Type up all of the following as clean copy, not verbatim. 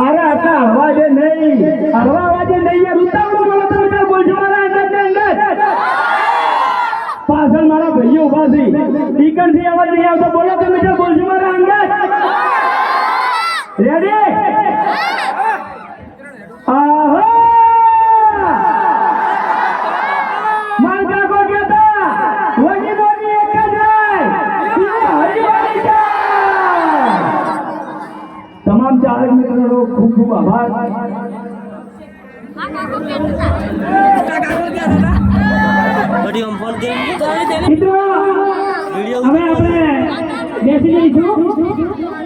અરે આટલા અવાજે નહીં, હળવા અવાજે નહીં યાર. ઉતાવળો બોલો તમે તાર બોલજો મારા અંગત ને અંગત. પાછળ મારા ભાઈઓ ઉભા છે, ટીકન થી અવાજ નહીં આવતો. બોલો તમે તાર બોલજો મારા અંગત. રેડી? આહો માર કાકો કહેતા વોની બોની એક જ જાય, હરિવાળી જાય. તમામ ચાહક મિત્રોનો ખૂબ ખૂબ આભાર. મિત્રો હવે આપણે બેસી જઈશું.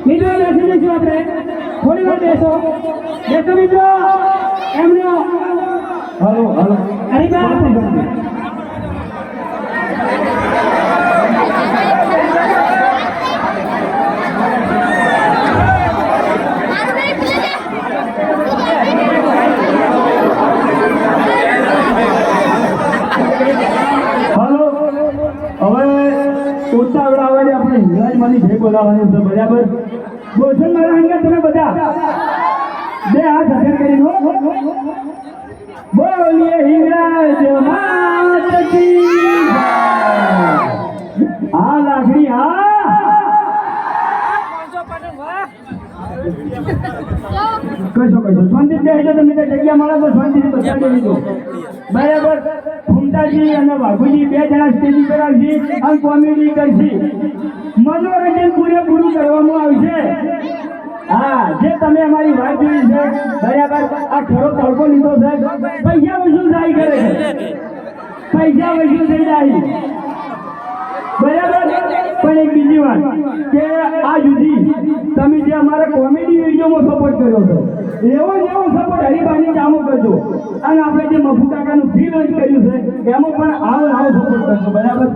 મિત્રો બેસી જઈશું. આપણે થોડી વાર બેસો. મિત્રો એમનો હલો હલો ઉતાવળાવાળી આપણે હિંગળાજમાંની જય બોલાવવાની છે. બરાબર? બોલશો મારા અંગત તમે બધા બે હાથ હજાર કરી દો. બોલીએ હિંગળાજ માત કી જય. હા લાકડી હા. કશો શાંતિ બેસજો. તમે જગ્યા મળે તો શાંતિથી બતાવી દીધો. બરાબર? ફૂમતાજી અને વાઘુજી બે જણા સ્ટેજ પર આવશે અને કોમેડી કરશે. મનોરંજન પૂરેપૂરું કરવામાં આવશે. હા, જે તમે અમારી વાત જોઈ છે. બરાબર? આ ખરો તડકો લીધો છે. પૈસા વસૂલ થાય કરે છે. પૈસા વસૂલ થઈ જાય. બરાબર? પણ એક બીજી વાત કે આ સુધી તમે જે અમારા કોમેડી વિડીયોમાં સપોર્ટ કર્યો છે, એવો જ એવો સપોર્ટ હરિભાઈની ચામો કરજો. અને આપણે જે મફુ કાકાનું ફ્રી લોન્ચ કર્યું છે એમાં પણ આવો સપોર્ટ કરજો. બરાબર?